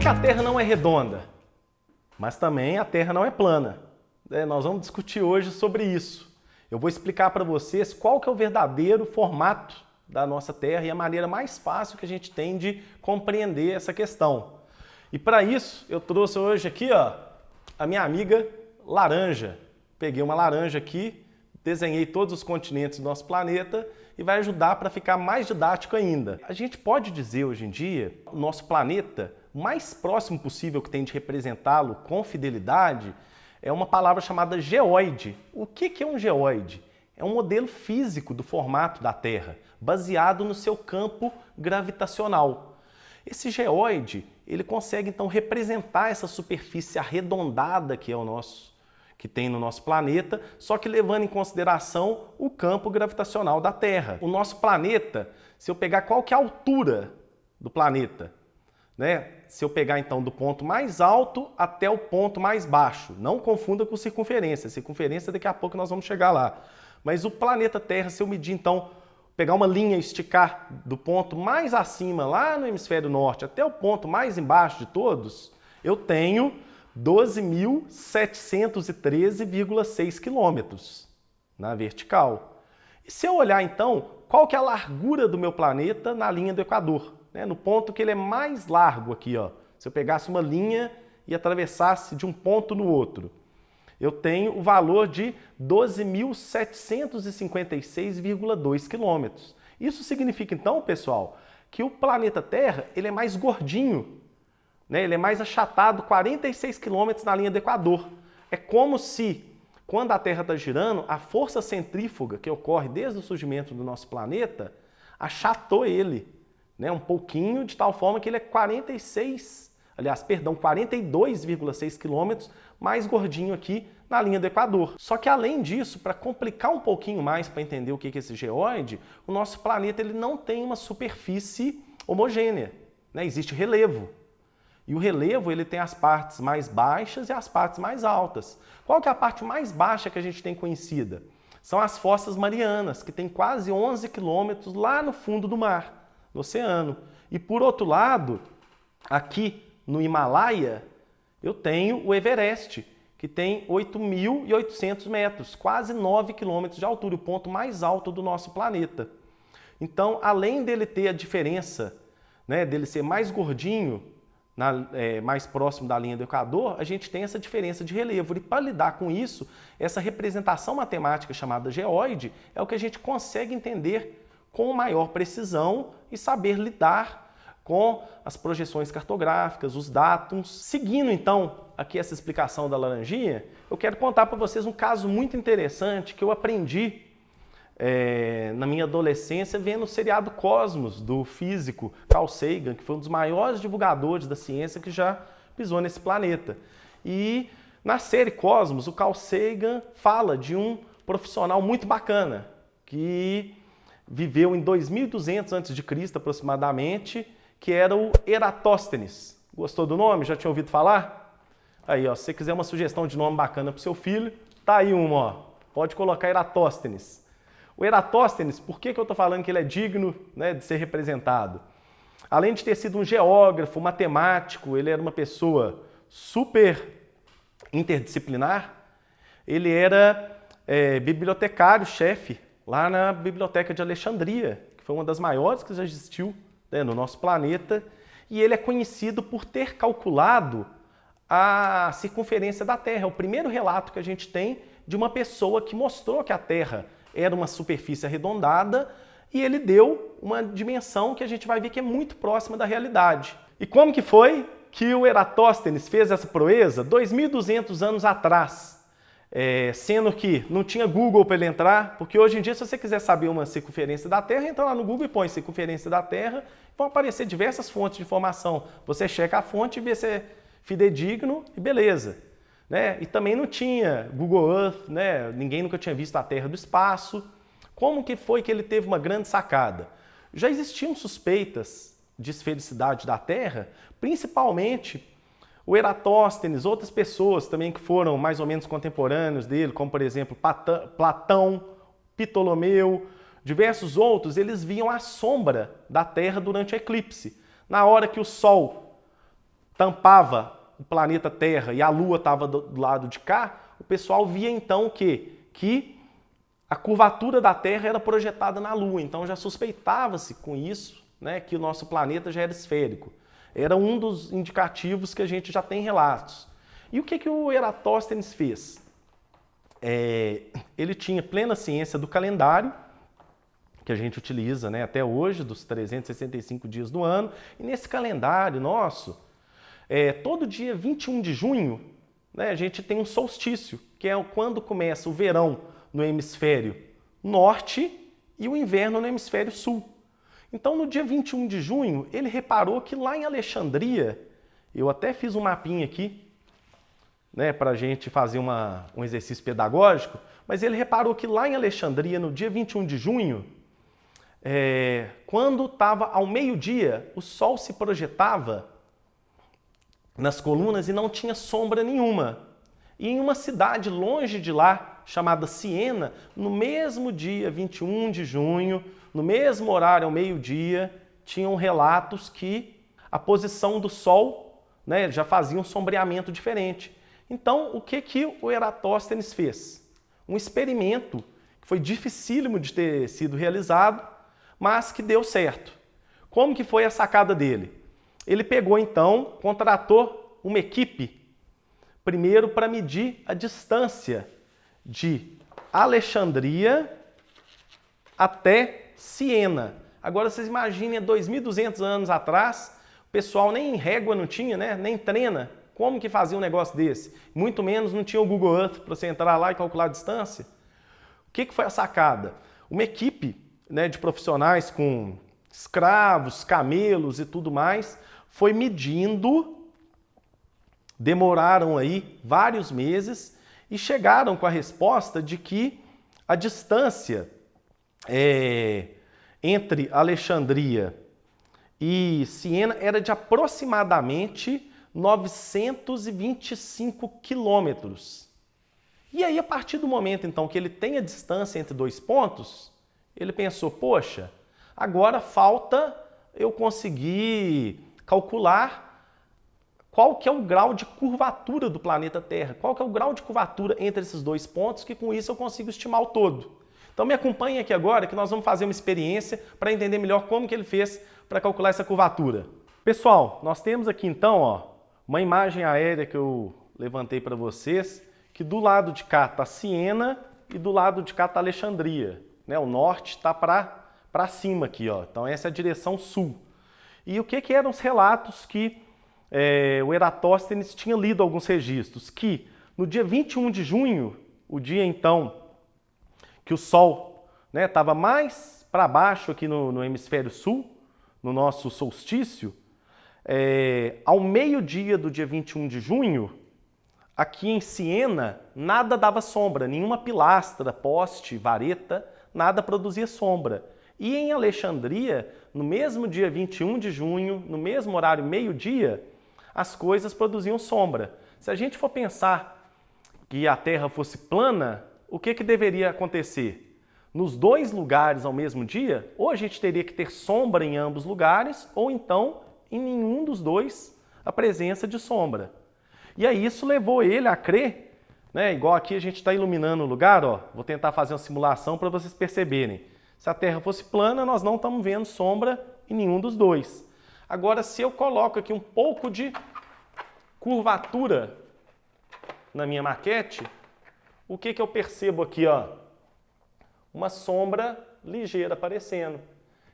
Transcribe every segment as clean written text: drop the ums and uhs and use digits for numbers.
que a Terra não é redonda? Mas também a Terra não é plana. Nós vamos discutir hoje sobre isso. Eu vou explicar para vocês qual que é o verdadeiro formato da nossa Terra e a maneira mais fácil que a gente tem de compreender essa questão. E para isso, eu trouxe hoje aqui a minha amiga laranja. Peguei uma laranja aqui, desenhei todos os continentes do nosso planeta e vai ajudar para ficar mais didático ainda. A gente pode dizer hoje em dia, o nosso planeta, o mais próximo possível que tem de representá-lo com fidelidade, é uma palavra chamada geóide. O que é um geóide? É um modelo físico do formato da Terra, baseado no seu campo gravitacional. Esse geóide, ele consegue então representar essa superfície arredondada que tem no nosso planeta, só que levando em consideração o campo gravitacional da Terra. O nosso planeta, se eu pegar qual que é a altura do planeta, se eu pegar então do ponto mais alto até o ponto mais baixo, não confunda com circunferência. Circunferência daqui a pouco nós vamos chegar lá. Mas o planeta Terra, se eu medir então, pegar uma linha e esticar do ponto mais acima, lá no hemisfério norte, até o ponto mais embaixo de todos, eu tenho 12.713,6 quilômetros na vertical. E se eu olhar então, qual que é a largura do meu planeta na linha do Equador? No ponto que ele é mais largo aqui, se eu pegasse uma linha e atravessasse de um ponto no outro, eu tenho o valor de 12.756,2 quilômetros. Isso significa então, pessoal, que o planeta Terra ele é mais gordinho, ele é mais achatado, 46 quilômetros na linha do Equador. É como se, quando a Terra está girando, a força centrífuga que ocorre desde o surgimento do nosso planeta achatou ele, um pouquinho, de tal forma que ele é 42,6 quilômetros mais gordinho aqui na linha do Equador. Só que além disso, para complicar um pouquinho mais para entender o que é esse geóide, o nosso planeta ele não tem uma superfície homogênea, existe relevo. E o relevo ele tem as partes mais baixas e as partes mais altas. Qual que é a parte mais baixa que a gente tem conhecida? São as fossas marianas, que tem quase 11 quilômetros lá no fundo do mar, no oceano. E por outro lado, aqui no Himalaia, eu tenho o Everest, que tem 8.800 metros, quase 9 quilômetros de altura, o ponto mais alto do nosso planeta. Então, além dele ter a diferença, dele ser mais gordinho, mais próximo da linha do Equador, a gente tem essa diferença de relevo. E para lidar com isso, essa representação matemática chamada geóide é o que a gente consegue entender com maior precisão e saber lidar com as projeções cartográficas, os dados. Seguindo então aqui essa explicação da laranjinha, eu quero contar para vocês um caso muito interessante que eu aprendi na minha adolescência vendo o seriado Cosmos, do físico Carl Sagan, que foi um dos maiores divulgadores da ciência que já pisou nesse planeta. E na série Cosmos, o Carl Sagan fala de um profissional muito bacana, que viveu em 2200 a.C. aproximadamente, que era o Eratóstenes. Gostou do nome? Já tinha ouvido falar? Aí, se você quiser uma sugestão de nome bacana para o seu filho, tá aí uma, pode colocar Eratóstenes. O Eratóstenes, por que eu estou falando que ele é digno de ser representado? Além de ter sido um geógrafo, matemático, ele era uma pessoa super interdisciplinar, ele era bibliotecário-chefe lá na Biblioteca de Alexandria, que foi uma das maiores que já existiu no nosso planeta, e ele é conhecido por ter calculado a circunferência da Terra. É o primeiro relato que a gente tem de uma pessoa que mostrou que a Terra era uma superfície arredondada e ele deu uma dimensão que a gente vai ver que é muito próxima da realidade. E como que foi que o Eratóstenes fez essa proeza? 2.200 anos atrás. Sendo que não tinha Google para ele entrar, porque hoje em dia, se você quiser saber uma circunferência da Terra, entra lá no Google e põe circunferência da Terra, vão aparecer diversas fontes de informação. Você checa a fonte e vê se é fidedigno e beleza. E também não tinha Google Earth, ninguém nunca tinha visto a Terra do espaço. Como que foi que ele teve uma grande sacada? Já existiam suspeitas de esfericidade da Terra, principalmente o Eratóstenes, outras pessoas também que foram mais ou menos contemporâneos dele, como por exemplo Platão, Ptolomeu, diversos outros, eles viam a sombra da Terra durante o eclipse. Na hora que o Sol tampava o planeta Terra e a Lua estava do lado de cá, o pessoal via então o quê? Que a curvatura da Terra era projetada na Lua, então já suspeitava-se com isso, né, que o nosso planeta já era esférico. Era um dos indicativos que a gente já tem relatos. E o que o Eratóstenes fez? Ele tinha plena ciência do calendário, que a gente utiliza, né, até hoje, dos 365 dias do ano, e nesse calendário nosso, todo dia 21 de junho, né, a gente tem um solstício, que é quando começa o verão no hemisfério norte e o inverno no hemisfério sul. Então, no dia 21 de junho, ele reparou que lá em Alexandria, eu até fiz um mapinha aqui, né, para a gente fazer um exercício pedagógico, mas ele reparou que lá em Alexandria, no dia 21 de junho, quando estava ao meio-dia, o Sol se projetava nas colunas e não tinha sombra nenhuma. E em uma cidade longe de lá, chamada Siena, no mesmo dia 21 de junho, no mesmo horário ao meio-dia, tinham relatos que a posição do Sol, né, já fazia um sombreamento diferente. Então, o que o Eratóstenes fez? Um experimento que foi dificílimo de ter sido realizado, mas que deu certo. Como que foi a sacada dele? Ele pegou então, contratou uma equipe, primeiro para medir a distância de Alexandria até Siena. Agora vocês imaginem, há 2.200 anos atrás, o pessoal nem régua não tinha, né? Nem trena. Como que fazia um negócio desse? Muito menos não tinha o Google Earth para você entrar lá e calcular a distância. O que foi a sacada? Uma equipe, né, de profissionais com escravos, camelos e tudo mais, foi medindo, demoraram aí vários meses e chegaram com a resposta de que a distância entre Alexandria e Siena era de aproximadamente 925 quilômetros. E aí, a partir do momento, então, que ele tem a distância entre dois pontos, ele pensou, poxa, agora falta eu conseguir calcular qual que é o grau de curvatura do planeta Terra, qual que é o grau de curvatura entre esses dois pontos, que com isso eu consigo estimar o todo. Então me acompanhe aqui agora que nós vamos fazer uma experiência para entender melhor como que ele fez para calcular essa curvatura. Pessoal, nós temos aqui então, ó, uma imagem aérea que eu levantei para vocês, que do lado de cá está Siena e do lado de cá está Alexandria, né? O norte está para cima aqui, ó. Então essa é a direção sul. E o que eram os relatos que o Eratóstenes tinha lido alguns registros? Que no dia 21 de junho, o dia então que o Sol estava mais para baixo aqui no hemisfério sul, no nosso solstício, ao meio-dia do dia 21 de junho, aqui em Siena, nada dava sombra, nenhuma pilastra, poste, vareta, nada produzia sombra. E em Alexandria, no mesmo dia 21 de junho, no mesmo horário meio-dia, as coisas produziam sombra. Se a gente for pensar que a Terra fosse plana, o que deveria acontecer? Nos dois lugares ao mesmo dia, ou a gente teria que ter sombra em ambos lugares, ou então, em nenhum dos dois, a presença de sombra. E aí isso levou ele a crer, né, igual aqui a gente está iluminando o lugar, ó, vou tentar fazer uma simulação para vocês perceberem. Se a Terra fosse plana, nós não estamos vendo sombra em nenhum dos dois. Agora, se eu coloco aqui um pouco de curvatura na minha maquete, o que eu percebo aqui, ó? Uma sombra ligeira aparecendo.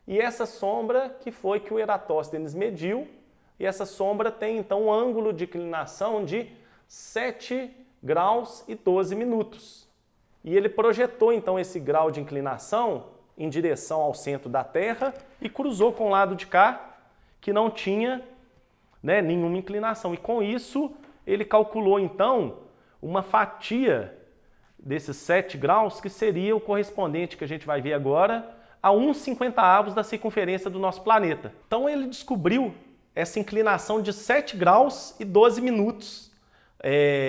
E essa sombra que foi que o Eratóstenes mediu, e essa sombra tem então um ângulo de inclinação de 7 graus e 12 minutos. E ele projetou então esse grau de inclinação em direção ao centro da Terra e cruzou com o lado de cá, que não tinha, né, nenhuma inclinação. E com isso, ele calculou então uma fatia desses 7 graus, que seria o correspondente, que a gente vai ver agora, a 1/50 da circunferência do nosso planeta. Então ele descobriu essa inclinação de 7 graus e 12 minutos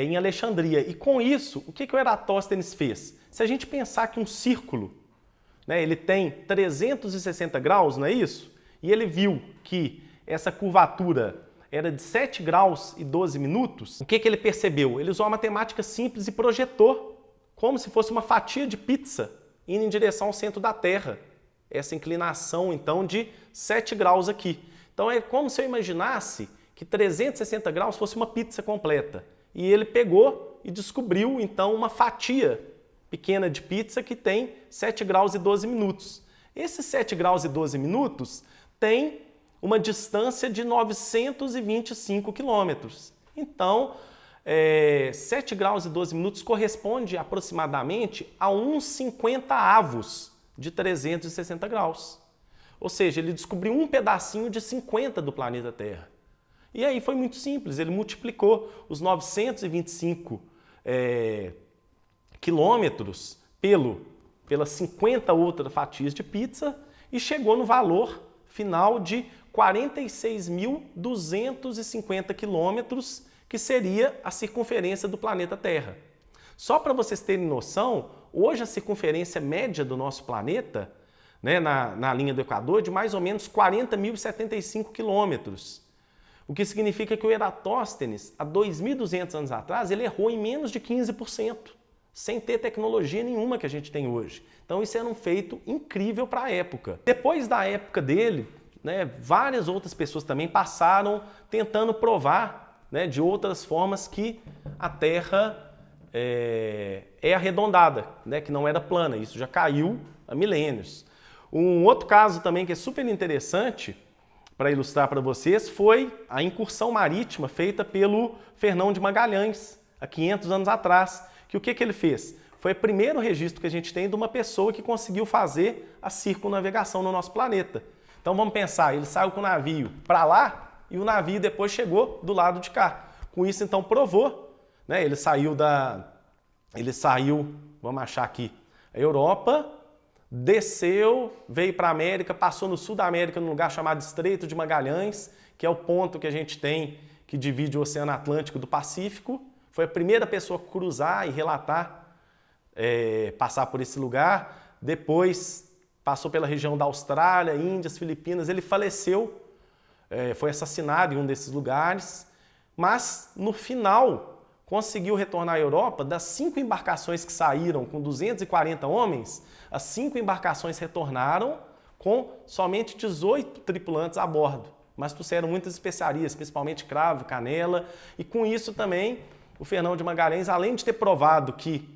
em Alexandria. E com isso, o que o Eratóstenes fez? Se a gente pensar que um círculo, né, ele tem 360 graus, não é isso? E ele viu que essa curvatura era de 7 graus e 12 minutos, o que ele percebeu? Ele usou uma matemática simples e projetou como se fosse uma fatia de pizza indo em direção ao centro da Terra. Essa inclinação, então, de 7 graus aqui. Então é como se eu imaginasse que 360 graus fosse uma pizza completa. E ele pegou e descobriu, então, uma fatia pequena de pizza que tem 7 graus e 12 minutos. Esses 7 graus e 12 minutos tem uma distância de 925 quilômetros. Então, 7 graus e 12 minutos corresponde aproximadamente a uns 50 avos de 360 graus. Ou seja, ele descobriu um pedacinho de 50 do planeta Terra. E aí foi muito simples, ele multiplicou os 925 quilômetros pelas 50 outras fatias de pizza e chegou no valor final de 46.250 quilômetros, que seria a circunferência do planeta Terra. Só para vocês terem noção, hoje a circunferência média do nosso planeta, né, na linha do Equador, é de mais ou menos 40.075 quilômetros. O que significa que o Eratóstenes, há 2.200 anos atrás, ele errou em menos de 15%, sem ter tecnologia nenhuma que a gente tem hoje. Então isso era um feito incrível para a época. Depois da época dele, né, várias outras pessoas também passaram tentando provar, né, de outras formas que a Terra é arredondada, né, que não era plana. Isso já caiu há milênios. Um outro caso também que é super interessante para ilustrar para vocês foi a incursão marítima feita pelo Fernão de Magalhães, há 500 anos atrás. Que o que ele fez? Foi o primeiro registro que a gente tem de uma pessoa que conseguiu fazer a circunnavegação no nosso planeta. Então vamos pensar, ele saiu com o navio para lá e o navio depois chegou do lado de cá. Com isso então provou, né? Ele saiu, vamos achar aqui, a Europa, desceu, veio para a América, passou no sul da América num lugar chamado Estreito de Magalhães, que é o ponto que a gente tem que divide o Oceano Atlântico do Pacífico. Foi a primeira pessoa a cruzar e relatar, passar por esse lugar. Depois passou pela região da Austrália, Índias, Filipinas. Ele faleceu, foi assassinado em um desses lugares, mas no final conseguiu retornar à Europa. Das 5 embarcações que saíram com 240 homens, as 5 embarcações retornaram com somente 18 tripulantes a bordo, mas trouxeram muitas especiarias, principalmente cravo, canela, e com isso também o Fernão de Magalhães, além de ter provado que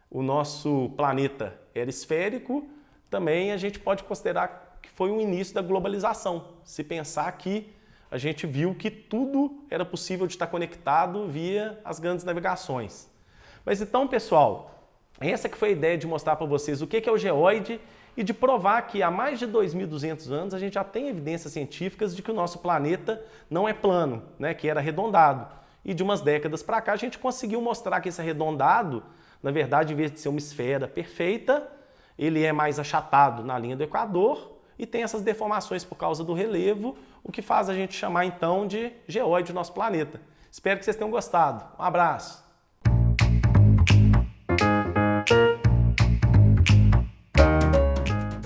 o nosso planeta era esférico, também a gente pode considerar que foi o início da globalização. Se pensar que a gente viu que tudo era possível de estar conectado via as grandes navegações. Mas então, pessoal, essa que foi a ideia de mostrar para vocês o que é o geoide e de provar que há mais de 2.200 anos a gente já tem evidências científicas de que o nosso planeta não é plano, né, que era arredondado. E de umas décadas para cá a gente conseguiu mostrar que esse arredondado, na verdade, em vez de ser uma esfera perfeita, ele é mais achatado na linha do Equador e tem essas deformações por causa do relevo, o que faz a gente chamar então de geoide do nosso planeta. Espero que vocês tenham gostado. Um abraço!